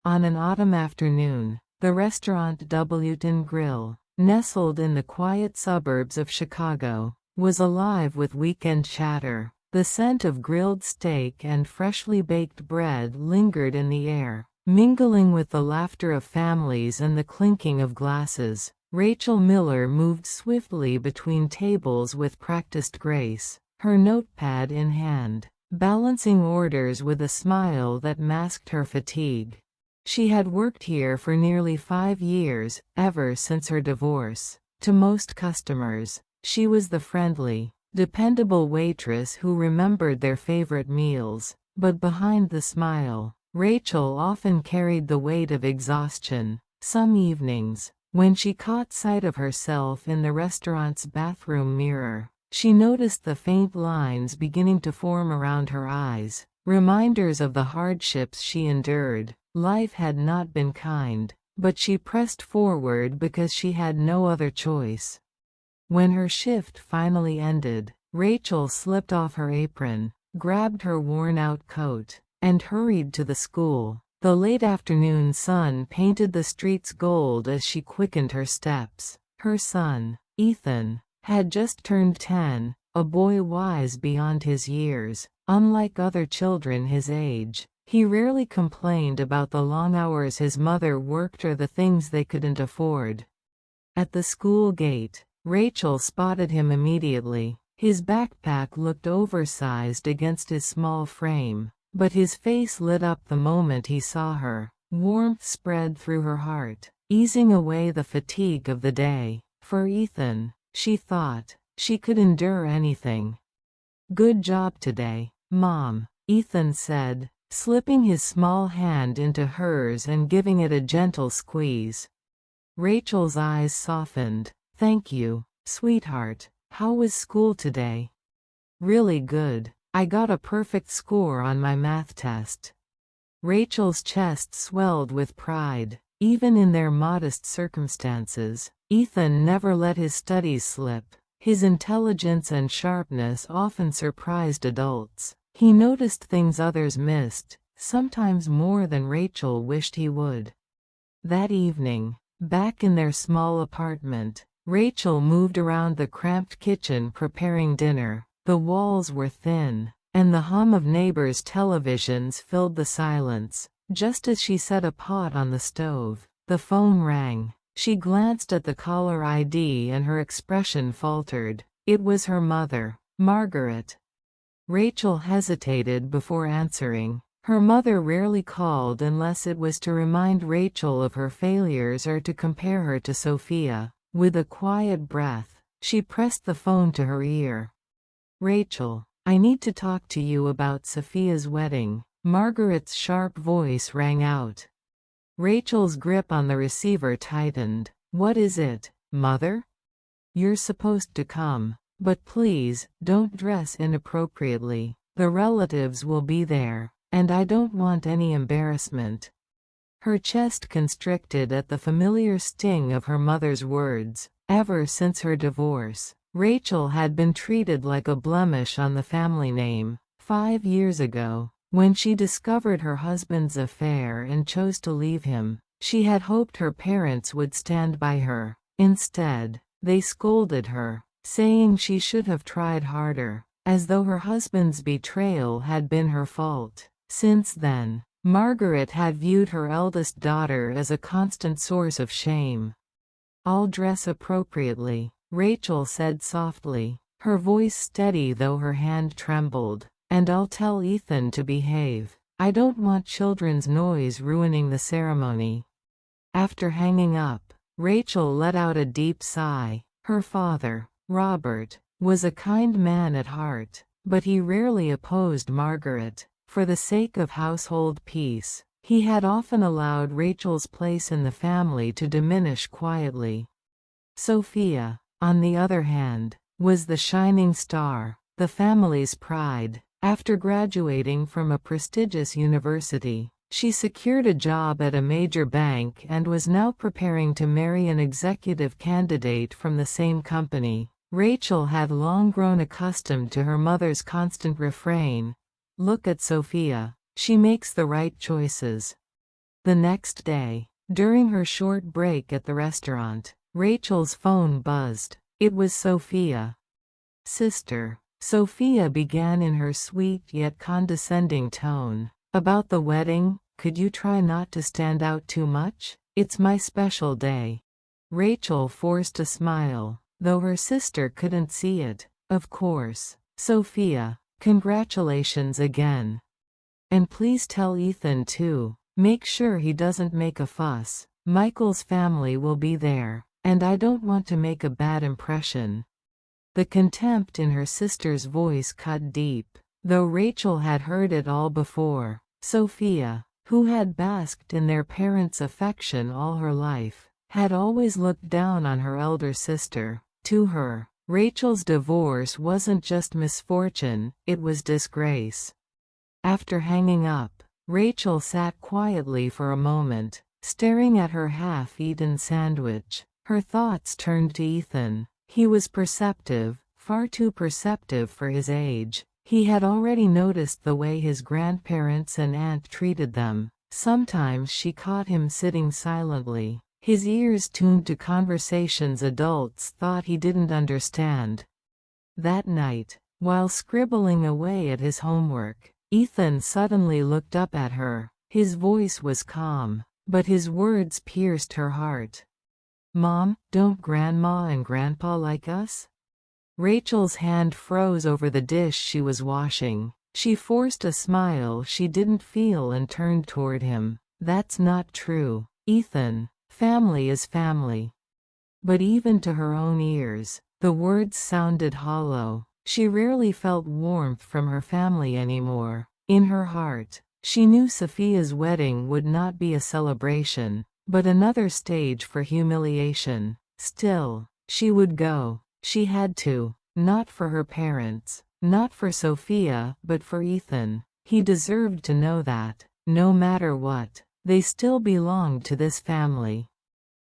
On an autumn afternoon, the restaurant Wtown Grill, nestled in the quiet suburbs of Chicago, was alive with weekend chatter. The scent of grilled steak and freshly baked bread lingered in the air, mingling with the laughter of families and the clinking of glasses. Rachel Miller moved swiftly between tables with practiced grace, her notepad in hand, balancing orders with a smile that masked her fatigue. She had worked here for nearly 5 years, ever since her divorce. To most customers, she was the friendly, dependable waitress who remembered their favorite meals. But behind the smile, Rachel often carried the weight of exhaustion. Some evenings, when she caught sight of herself in the restaurant's bathroom mirror, she noticed the faint lines beginning to form around her eyes, reminders of the hardships she endured. Life had not been kind, but she pressed forward because she had no other choice. When her shift finally ended, Rachel slipped off her apron, grabbed her worn-out coat, and hurried to the school. The late afternoon sun painted the streets gold as she quickened her steps. Her son, Ethan, had just turned 10, a boy wise beyond his years. Unlike other children his age, he rarely complained about the long hours his mother worked or the things they couldn't afford. At the school gate, Rachel spotted him immediately. His backpack looked oversized against his small frame, but his face lit up the moment he saw her. Warmth spread through her heart, easing away the fatigue of the day. For Ethan, she thought, she could endure anything. "Good job today, Mom," Ethan said, slipping his small hand into hers and giving it a gentle squeeze. Rachel's eyes softened. "Thank you, sweetheart. How was school today?" "Really good. I got a perfect score on my math test." Rachel's chest swelled with pride. Even in their modest circumstances, Ethan never let his studies slip. His intelligence and sharpness often surprised adults. He noticed things others missed, sometimes more than Rachel wished he would. That evening, back in their small apartment, Rachel moved around the cramped kitchen preparing dinner. The walls were thin, and the hum of neighbors' televisions filled the silence. Just as she set a pot on the stove, the phone rang. She glanced at the caller ID and her expression faltered. It was her mother, Margaret. Rachel hesitated before answering. Her mother rarely called unless it was to remind Rachel of her failures or to compare her to Sophia. With a quiet breath, she pressed the phone to her ear. "Rachel, I need to talk to you about Sophia's wedding." Margaret's sharp voice rang out. Rachel's grip on the receiver tightened. "What is it, Mother?" "You're supposed to come. But please, don't dress inappropriately. The relatives will be there, and I don't want any embarrassment." Her chest constricted at the familiar sting of her mother's words. Ever since her divorce, Rachel had been treated like a blemish on the family name. 5 years ago, when she discovered her husband's affair and chose to leave him, she had hoped her parents would stand by her. Instead, they scolded her, saying she should have tried harder, as though her husband's betrayal had been her fault. Since then, Margaret had viewed her eldest daughter as a constant source of shame. "I'll dress appropriately," Rachel said softly, her voice steady though her hand trembled. "And I'll tell Ethan to behave. I don't want children's noise ruining the ceremony." After hanging up, Rachel let out a deep sigh. Her father, Robert, was a kind man at heart, but he rarely opposed Margaret. For the sake of household peace, he had often allowed Rachel's place in the family to diminish quietly. Sophia, on the other hand, was the shining star, the family's pride. After graduating from a prestigious university, she secured a job at a major bank and was now preparing to marry an executive candidate from the same company. Rachel had long grown accustomed to her mother's constant refrain, "Look at Sophia. She makes the right choices." The next day, during her short break at the restaurant, Rachel's phone buzzed. It was Sophia. "Sister," Sophia began in her sweet yet condescending tone. "About the wedding, could you try not to stand out too much? It's my special day." Rachel forced a smile, though her sister couldn't see it. "Of course, Sophia. Congratulations again. And please tell Ethan too. Make sure he doesn't make a fuss. Michael's family will be there, and I don't want to make a bad impression." The contempt in her sister's voice cut deep, though Rachel had heard it all before. Sophia, who had basked in their parents' affection all her life, had always looked down on her elder sister. To her, Rachel's divorce wasn't just misfortune, it was disgrace. After hanging up, Rachel sat quietly for a moment, staring at her half-eaten sandwich. Her thoughts turned to Ethan. He was perceptive, far too perceptive for his age. He had already noticed the way his grandparents and aunt treated them. Sometimes she caught him sitting silently, his ears tuned to conversations adults thought he didn't understand. That night, while scribbling away at his homework, Ethan suddenly looked up at her. His voice was calm, but his words pierced her heart. "Mom, don't Grandma and Grandpa like us?" Rachel's hand froze over the dish she was washing. She forced a smile she didn't feel and turned toward him. "That's not true, Ethan. Family is family." But even to her own ears, the words sounded hollow. She rarely felt warmth from her family anymore. In her heart, she knew Sophia's wedding would not be a celebration, but another stage for humiliation. Still, she would go. She had to. Not for her parents, not for Sophia, but for Ethan. He deserved to know that, no matter what, they still belonged to this family.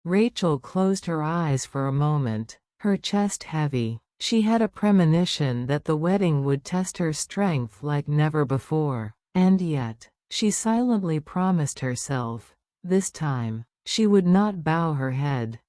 Rachel closed her eyes for a moment, her chest heavy. She had a premonition that the wedding would test her strength like never before. And yet, she silently promised herself, this time, she would not bow her head.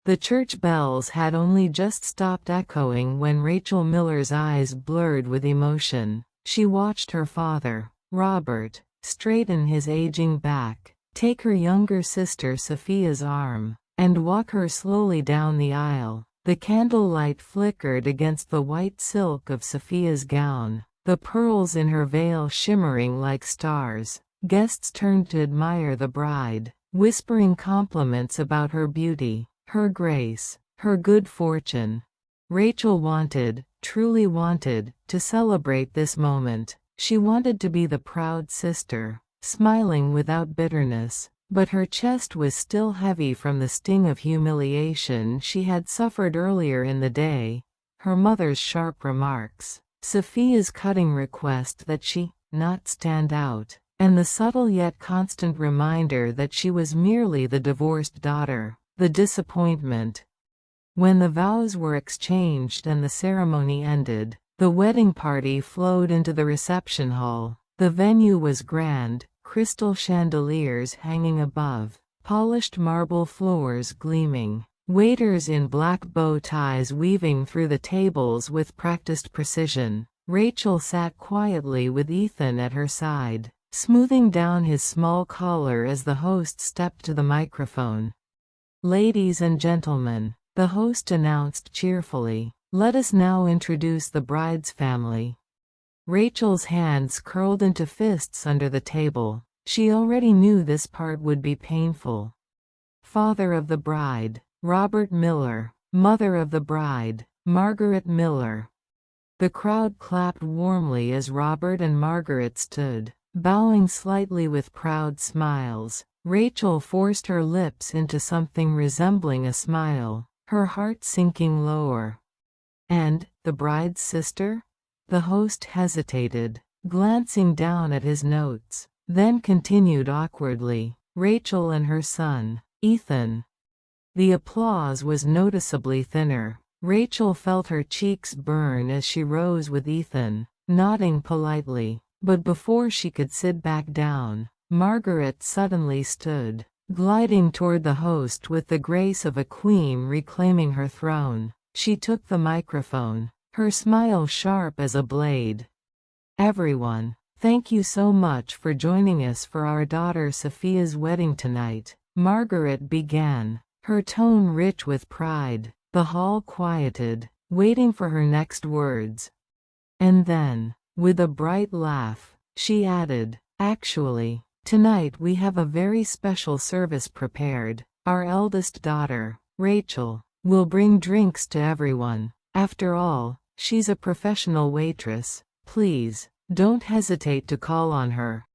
The church bells had only just stopped echoing when Rachel Miller's eyes blurred with emotion. She watched her father, Robert, straighten his aging back, take her younger sister Sophia's arm, and walk her slowly down the aisle. The candlelight flickered against the white silk of Sophia's gown, the pearls in her veil shimmering like stars. Guests turned to admire the bride, whispering compliments about her beauty, her grace, her good fortune. Rachel wanted, truly wanted, to celebrate this moment. She wanted to be the proud sister, smiling without bitterness, but her chest was still heavy from the sting of humiliation she had suffered earlier in the day. Her mother's sharp remarks, Sophia's cutting request that she not stand out, and the subtle yet constant reminder that she was merely the divorced daughter. The disappointment. When the vows were exchanged and the ceremony ended, the wedding party flowed into the reception hall. The venue was grand, crystal chandeliers hanging above, polished marble floors gleaming, waiters in black bow ties weaving through the tables with practiced precision. Rachel sat quietly with Ethan at her side, smoothing down his small collar as the host stepped to the microphone. "Ladies and gentlemen," the host announced cheerfully, "let us now introduce the bride's family." Rachel's hands curled into fists under the table. She already knew this part would be painful. Father of the bride, Robert Miller. Mother of the bride, Margaret Miller. The crowd clapped warmly as Robert and Margaret stood, bowing slightly with proud smiles. Rachel forced her lips into something resembling a smile, her heart sinking lower. "And, the bride's sister?" The host hesitated, glancing down at his notes, then continued awkwardly, "Rachel and her son, Ethan." The applause was noticeably thinner. Rachel felt her cheeks burn as she rose with Ethan, nodding politely. But before she could sit back down, Margaret suddenly stood, gliding toward the host with the grace of a queen reclaiming her throne. She took the microphone, her smile sharp as a blade. "Everyone, thank you so much for joining us for our daughter Sophia's wedding tonight," Margaret began, her tone rich with pride. The hall quieted, waiting for her next words. And then, with a bright laugh, she added, "Actually, tonight we have a very special service prepared. Our eldest daughter, Rachel, will bring drinks to everyone. After all, she's a professional waitress. Please, don't hesitate to call on her."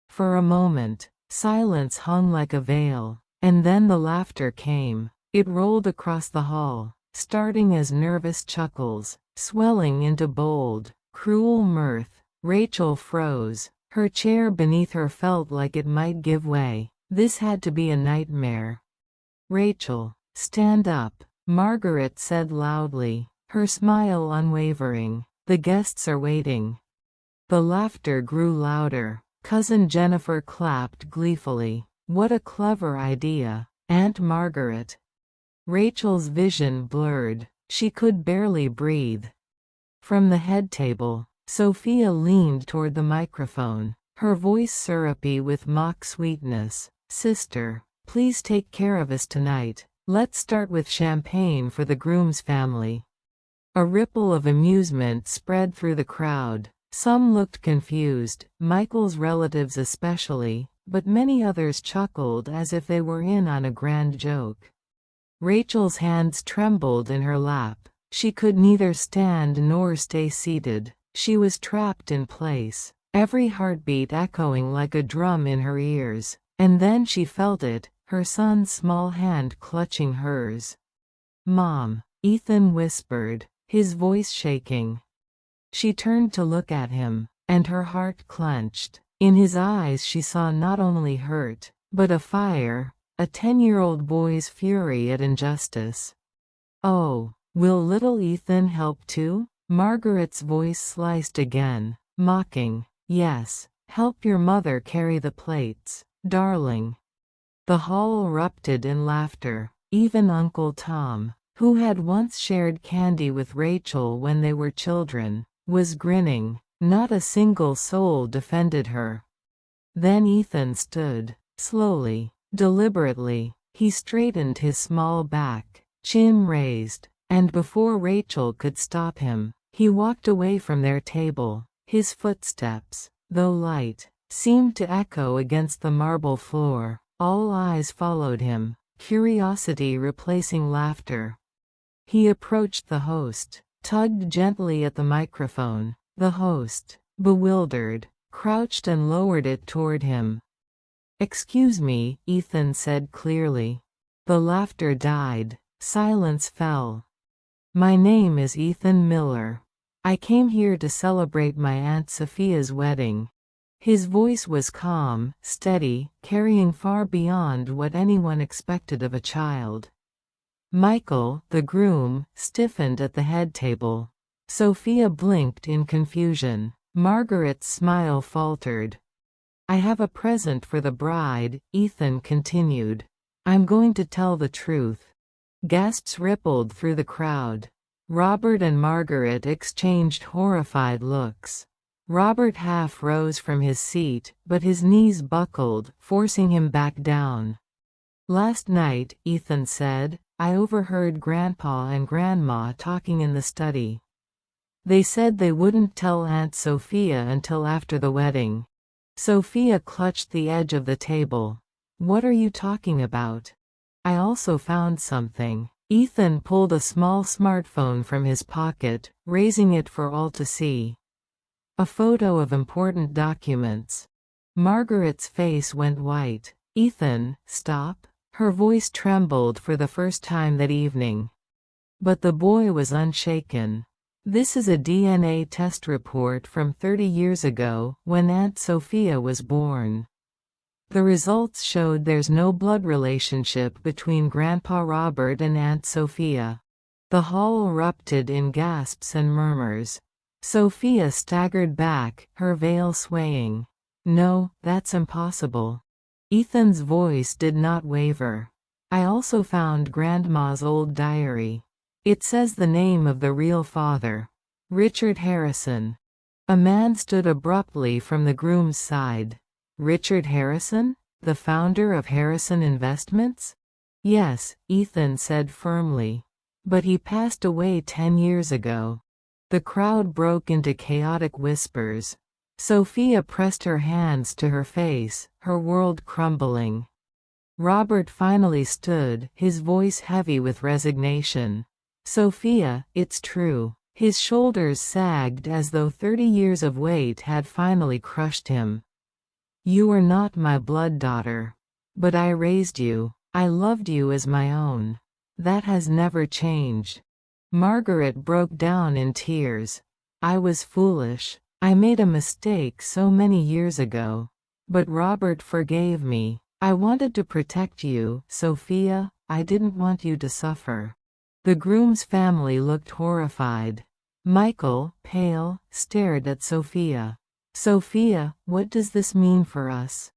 For a moment, silence hung like a veil, and then the laughter came. It rolled across the hall, starting as nervous chuckles, swelling into bold, cruel mirth. Rachel froze. Her chair beneath her felt like it might give way. This had to be a nightmare. "Rachel, stand up," Margaret said loudly, her smile unwavering. "The guests are waiting." The laughter grew louder. Cousin Jennifer clapped gleefully. "What a clever idea, Aunt Margaret." Rachel's vision blurred. She could barely breathe. From the head table, Sophia leaned toward the microphone, her voice syrupy with mock sweetness. "Sister, please take care of us tonight. Let's start with champagne for the groom's family." A ripple of amusement spread through the crowd. Some looked confused, Michael's relatives especially, but many others chuckled as if they were in on a grand joke. Rachel's hands trembled in her lap. She could neither stand nor stay seated. She was trapped in place, every heartbeat echoing like a drum in her ears. And then she felt it, her son's small hand clutching hers. "Mom," Ethan whispered, his voice shaking. She turned to look at him, and her heart clenched. In his eyes she saw not only hurt, but a fire, a 10-year-old boy's fury at injustice. "Oh, will little Ethan help too?" Margaret's voice sliced again, mocking. "Yes, help your mother carry the plates, darling." The hall erupted in laughter. Even Uncle Tom, who had once shared candy with Rachel when they were children, was grinning. Not a single soul defended her. Then Ethan stood, slowly, deliberately. He straightened his small back, chin raised, and before Rachel could stop him, he walked away from their table. His footsteps, though light, seemed to echo against the marble floor. All eyes followed him, curiosity replacing laughter. He approached the host, tugged gently at the microphone. The host, bewildered, crouched and lowered it toward him. "Excuse me," Ethan said clearly. The laughter died. Silence fell. "My name is Ethan Miller. I came here to celebrate my Aunt Sophia's wedding." His voice was calm, steady, carrying far beyond what anyone expected of a child. Michael, the groom, stiffened at the head table. Sophia blinked in confusion. Margaret's smile faltered. "I have a present for the bride," Ethan continued. "I'm going to tell the truth." Gasps rippled through the crowd. Robert and Margaret exchanged horrified looks. Robert half rose from his seat, but his knees buckled, forcing him back down. "Last night," Ethan said, "I overheard Grandpa and Grandma talking in the study. They said they wouldn't tell Aunt Sophia until after the wedding." Sophia clutched the edge of the table. "What are you talking about?" "I also found something." Ethan pulled a small smartphone from his pocket, raising it for all to see. A photo of important documents. Margaret's face went white. "Ethan, stop." Her voice trembled for the first time that evening. But the boy was unshaken. "This is a DNA test report from 30 years ago, when Aunt Sophia was born. The results showed there's no blood relationship between Grandpa Robert and Aunt Sophia." The hall erupted in gasps and murmurs. Sophia staggered back, her veil swaying. No, that's impossible. Ethan's voice did not waver. I also found Grandma's old diary. It says the name of the real father. Richard Harrison. A man stood abruptly from the groom's side. Richard Harrison? The founder of Harrison Investments? Yes, Ethan said firmly. But he passed away 10 years ago. The crowd broke into chaotic whispers. Sophia pressed her hands to her face, her world crumbling. Robert finally stood, his voice heavy with resignation. Sophia, it's true. His shoulders sagged as though 30 years of weight had finally crushed him. You are not my blood daughter. But I raised you. I loved you as my own. That has never changed. Margaret broke down in tears. I was foolish. I made a mistake so many years ago. But Robert forgave me. I wanted to protect you, Sophia. I didn't want you to suffer. The groom's family looked horrified. Michael, pale, stared at Sophia. Sophia, what does this mean for us?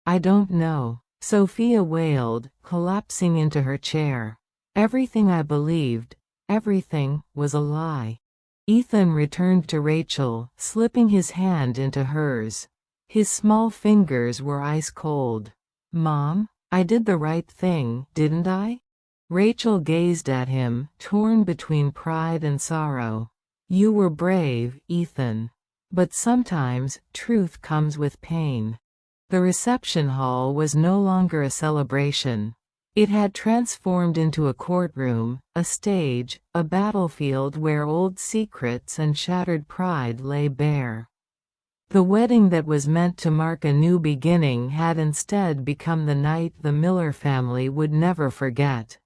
I don't know. Sophia wailed, collapsing into her chair. Everything I believed, everything, was a lie. Ethan returned to Rachel, slipping his hand into hers. His small fingers were ice cold. Mom, I did the right thing, didn't I? Rachel gazed at him, torn between pride and sorrow. You were brave, Ethan. But sometimes, truth comes with pain. The reception hall was no longer a celebration. It had transformed into a courtroom, a stage, a battlefield where old secrets and shattered pride lay bare. The wedding that was meant to mark a new beginning had instead become the night the Miller family would never forget.